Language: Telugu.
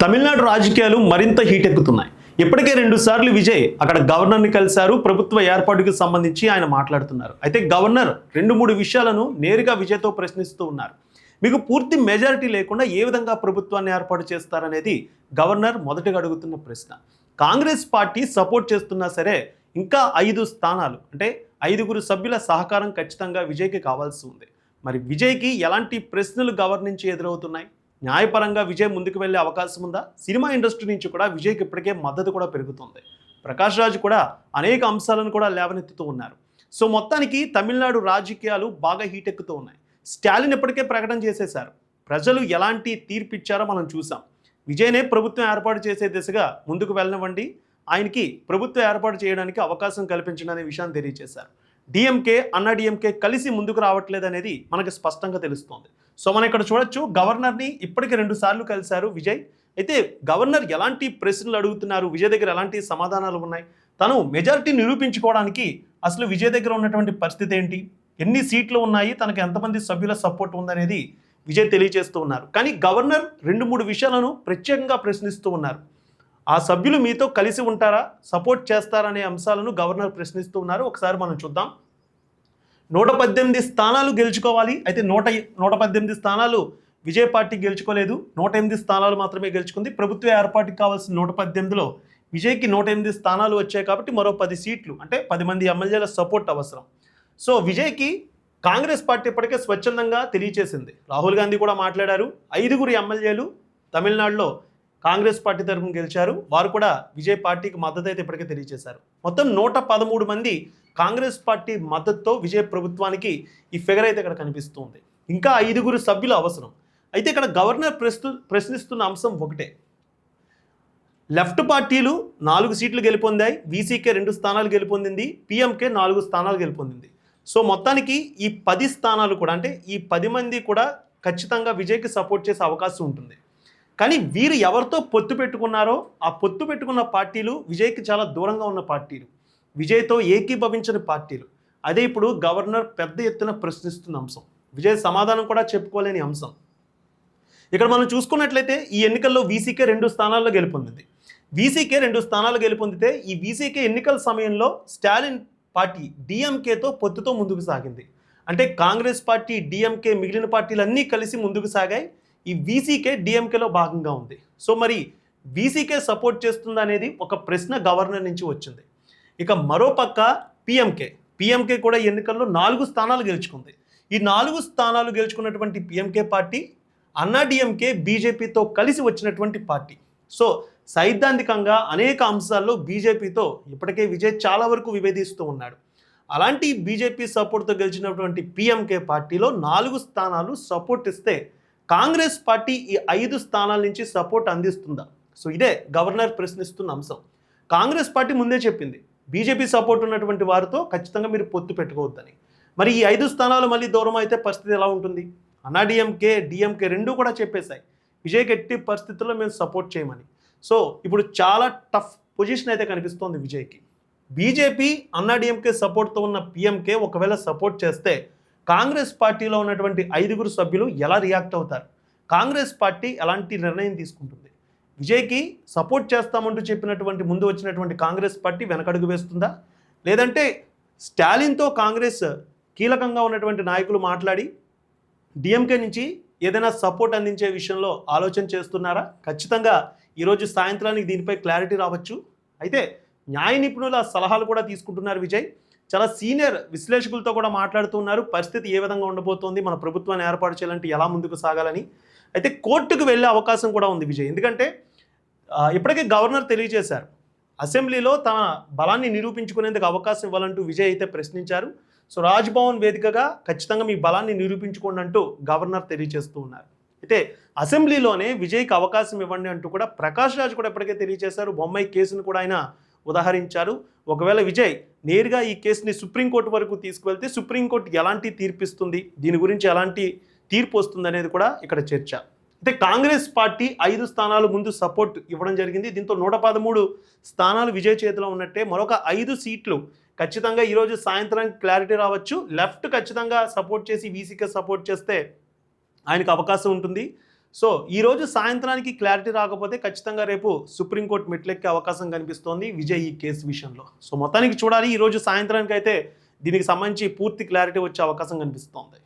తమిళనాడు రాజకీయాలు మరింత హీట్ ఎక్కుతున్నాయి. ఇప్పటికే 2 సార్లు విజయ్ అక్కడ గవర్నర్ని కలిశారు. ప్రభుత్వ ఏర్పాటుకు సంబంధించి ఆయన మాట్లాడుతున్నారు. అయితే గవర్నర్ 2-3 విషయాలను నేరుగా విజయ్తో ప్రశ్నిస్తూ ఉన్నారు. మీకు పూర్తి మెజారిటీ లేకుండా ఏ విధంగా ప్రభుత్వాన్ని ఏర్పాటు చేస్తారనేది గవర్నర్ మొదటగా అడుగుతున్న ప్రశ్న. కాంగ్రెస్ పార్టీ సపోర్ట్ చేస్తున్నా సరే ఇంకా 5 స్థానాలు అంటే 5గురు సభ్యుల సహకారం ఖచ్చితంగా విజయ్కి కావాల్సి ఉంది. మరి విజయ్కి ఎలాంటి ప్రశ్నలు గవర్నర్ నుంచి ఎదురవుతున్నాయి? న్యాయపరంగా విజయ్ ముందుకు వెళ్ళే అవకాశం ఉందా? సినిమా ఇండస్ట్రీ నుంచి కూడా విజయ్కి ఇప్పటికే మద్దతు కూడా పెరుగుతుంది. ప్రకాష్ రాజ్ కూడా అనేక అంశాలను కూడా లేవనెత్తుతూ ఉన్నారు. సో మొత్తానికి తమిళనాడు రాజకీయాలు బాగా హీట్ ఎక్కుతూ ఉన్నాయి. స్టాలిన్ ఇప్పటికే ప్రకటన చేసేశారు. ప్రజలు ఎలాంటి తీర్పు ఇచ్చారో మనం చూసాం. విజయ్నే ప్రభుత్వం ఏర్పాటు చేసే దిశగా ముందుకు వెళ్ళనివ్వండి, ఆయనకి ప్రభుత్వం ఏర్పాటు చేయడానికి అవకాశం కల్పించండి అనే విషయాన్ని తెలియజేశారు. డిఎంకే అన్నా డిఎంకే కలిసి ముందుకు రావట్లేదు అనేది మనకు స్పష్టంగా తెలుస్తోంది. సో మనం ఇక్కడ చూడొచ్చు, గవర్నర్ని ఇప్పటికే 2 సార్లు కలిశారు విజయ్. అయితే గవర్నర్ ఎలాంటి ప్రశ్నలు అడుగుతున్నారు, విజయ్ దగ్గర ఎలాంటి సమాధానాలు ఉన్నాయి, తను మెజారిటీ నిరూపించుకోవడానికి అసలు విజయ్ దగ్గర ఉన్నటువంటి పరిస్థితి ఏంటి, ఎన్ని సీట్లు ఉన్నాయి, తనకు ఎంతమంది సభ్యుల సపోర్ట్ ఉందనేది విజయ్ తెలియజేస్తూ ఉన్నారు. కానీ గవర్నర్ 2-3 విషయాలను ప్రత్యేకంగా ప్రశ్నిస్తూ ఉన్నారు. ఆ సభ్యులు మీతో కలిసి ఉంటారా, సపోర్ట్ చేస్తారనే అంశాలను గవర్నర్ ప్రశ్నిస్తూ ఉన్నారు. ఒకసారి మనం చూద్దాం. 118 స్థానాలు గెలుచుకోవాలి. అయితే 118 స్థానాలు విజయ్ పార్టీ గెలుచుకోలేదు, 108 స్థానాలు మాత్రమే గెలుచుకుంది. ప్రభుత్వ ఏర్పాటుకి కావాల్సిన 118లో విజయ్కి 108 స్థానాలు వచ్చాయి కాబట్టి మరో 10 సీట్లు అంటే 10 మంది ఎమ్మెల్యేల సపోర్ట్ అవసరం. సో విజయ్కి కాంగ్రెస్ పార్టీ ఇప్పటికే స్వచ్ఛందంగా తెలియచేసింది. రాహుల్ గాంధీ కూడా మాట్లాడారు. 5గురు ఎమ్మెల్యేలు తమిళనాడులో కాంగ్రెస్ పార్టీ తరఫున గెలిచారు. వారు కూడా విజయ్ పార్టీకి మద్దతు అయితే ఇప్పటికే తెలియజేశారు. మొత్తం 113 మంది కాంగ్రెస్ పార్టీ మద్దతుతో విజయ్ ప్రభుత్వానికి ఈ ఫిగర్ అయితే ఇక్కడ కనిపిస్తుంది. ఇంకా 5గురు సభ్యులు అవసరం. అయితే ఇక్కడ గవర్నర్ ప్రశ్నిస్తున్న అంశం ఒకటే. లెఫ్ట్ పార్టీలు 4 సీట్లు గెలుపొందాయి, వీసీకే 2 స్థానాలు గెలుపొందింది, పిఎంకే 4 స్థానాలు గెలుపొందింది. సో మొత్తానికి ఈ 10 స్థానాలు కూడా అంటే ఈ 10 మంది కూడా ఖచ్చితంగా విజయ్కి సపోర్ట్ చేసే అవకాశం ఉంటుంది. కానీ వీరు ఎవరితో పొత్తు పెట్టుకున్నారో ఆ పొత్తు పెట్టుకున్న పార్టీలు విజయ్కి చాలా దూరంగా ఉన్న పార్టీలు, విజయ్తో ఏకీభవించని పార్టీలు. అదే ఇప్పుడు గవర్నర్ పెద్ద ఎత్తున ప్రశ్నిస్తున్న అంశం. విజయ్ సమాధానం కూడా చెప్పుకోలేని అంశం. ఇక్కడ మనం చూసుకున్నట్లయితే ఈ ఎన్నికల్లో వీసీకే 2 స్థానాల్లో గెలుపొందింది. వీసీకే 2 స్థానాలు గెలుపొందితే ఈ వీసీకే ఎన్నికల సమయంలో స్టాలిన్ పార్టీ డిఎంకేతో పొత్తుతో ముందుకు సాగింది. అంటే కాంగ్రెస్ పార్టీ, డిఎంకే, మిగిలిన పార్టీలన్నీ కలిసి ముందుకు సాగాయి. ఈ వీసీకే డిఎంకేలో భాగంగా ఉంది. సో మరి వీసీకే సపోర్ట్ చేస్తుందా అనేది ఒక ప్రశ్న గవర్నర్ నుంచి వచ్చింది. ఇక మరోపక్క పిఎంకే కూడా ఎన్నికల్లో 4 స్థానాలు గెలుచుకుంది. ఈ 4 స్థానాలు గెలుచుకున్నటువంటి పిఎంకే పార్టీ అన్నా డిఎంకే బీజేపీతో కలిసి వచ్చినటువంటి పార్టీ. సో సైద్ధాంతికంగా అనేక అంశాల్లో బీజేపీతో ఇప్పటికే విజయ్ చాలా వరకు విభేదిస్తూ ఉన్నాడు. అలాంటి బీజేపీ సపోర్ట్తో గెలిచినటువంటి పిఎంకే పార్టీలో 4 స్థానాలు సపోర్ట్ ఇస్తే కాంగ్రెస్ పార్టీ ఈ 5 స్థానాల నుంచి సపోర్ట్ అందిస్తుందా? సో ఇదే గవర్నర్ ప్రశ్నిస్తున్న అంశం. కాంగ్రెస్ పార్టీ ముందే చెప్పింది బీజేపీ సపోర్ట్ ఉన్నటువంటి వారితో ఖచ్చితంగా మీరు పొత్తు పెట్టుకోవద్దని. మరి ఈ 5 స్థానాలు మళ్ళీ దూరం అయితే పరిస్థితి ఎలా ఉంటుంది? అన్నా డిఎంకే, డిఎంకే 2 కూడా చెప్పేశాయి విజయ్కి ఎట్టి పరిస్థితుల్లో మేము సపోర్ట్ చేయమని. సో ఇప్పుడు చాలా టఫ్ పొజిషన్ అయితే కనిపిస్తోంది విజయ్కి. బీజేపీ, అన్నా డిఎంకే సపోర్ట్తో ఉన్న పిఎంకే ఒకవేళ సపోర్ట్ చేస్తే కాంగ్రెస్ పార్టీలో ఉన్నటువంటి 5గురు సభ్యులు ఎలా రియాక్ట్ అవుతారు? కాంగ్రెస్ పార్టీ ఎలాంటి నిర్ణయం తీసుకుంటుంది? విజయ్కి సపోర్ట్ చేస్తామంటూ చెప్పినటువంటి ముందు వచ్చినటువంటి కాంగ్రెస్ పార్టీ వెనకడుగు వేస్తుందా? లేదంటే స్టాలిన్తో కాంగ్రెస్ కీలకంగా ఉన్నటువంటి నాయకులు మాట్లాడి డిఎంకే నుంచి ఏదైనా సపోర్ట్ అందించే విషయంలో ఆలోచన చేస్తున్నారా? ఖచ్చితంగా ఈరోజు సాయంత్రానికి దీనిపై క్లారిటీ రావచ్చు. అయితే న్యాయ నిపుణుల సలహాలు కూడా తీసుకుంటున్నారు విజయ్. చాలా సీనియర్ విశ్లేషకులతో కూడా మాట్లాడుతున్నారు. పరిస్థితి ఏ విధంగా ఉండబోతోంది, మన ప్రభుత్వాన్ని ఏర్పాటు చేయాలంటే ఎలా ముందుకు సాగాలని. అయితే కోర్టుకు వెళ్ళే అవకాశం కూడా ఉంది విజయ్. ఎందుకంటే ఇప్పటికే గవర్నర్ తెలియజేశారు, అసెంబ్లీలో తన బలాన్ని నిరూపించుకునేందుకు అవకాశం ఇవ్వాలంటూ విజయ్ అయితే ప్రశ్నించారు. సో రాజ్భవన్ వేదికగా ఖచ్చితంగా మీ బలాన్ని నిరూపించుకోండి అంటూ గవర్నర్ తెలియజేస్తూ ఉన్నారు. అయితే అసెంబ్లీలోనే విజయ్కి అవకాశం ఇవ్వండి అంటూ కూడా ప్రకాష్ రాజ్ కూడా ఇప్పటికే తెలియజేశారు. బొమ్మాయి కేసును కూడా ఆయన ఉదాహరించారు. ఒకవేళ విజయ్ నేరుగా ఈ కేసుని సుప్రీంకోర్టు వరకు తీసుకువెళ్తే సుప్రీంకోర్టు ఎలాంటి తీర్పిస్తుంది, దీని గురించి ఎలాంటి తీర్పు వస్తుంది అనేది కూడా ఇక్కడ చర్చ. అయితే కాంగ్రెస్ పార్టీ 5 స్థానాలు ముందు సపోర్ట్ ఇవ్వడం జరిగింది. దీంతో 113 స్థానాలు విజయ్ చేతిలో ఉన్నట్టే. మరొక 5 సీట్లు ఖచ్చితంగా ఈరోజు సాయంత్రానికి క్లారిటీ రావచ్చు. లెఫ్ట్ ఖచ్చితంగా సపోర్ట్ చేసి వీసీకే సపోర్ట్ చేస్తే ఆయనకు అవకాశం ఉంటుంది. సో ఈ రోజు సాయంత్రానికి క్లారిటీ రాకపోతే ఖచ్చితంగా రేపు సుప్రీంకోర్టు మెట్లెక్కే అవకాశం కనిపిస్తోంది విజయ్ ఈ కేసు విషయంలో. సో మొత్తానికి చూడాలి, ఈ రోజు సాయంత్రానికి అయితే దీనికి సంబంధించి పూర్తి క్లారిటీ వచ్చే అవకాశం కనిపిస్తోంది.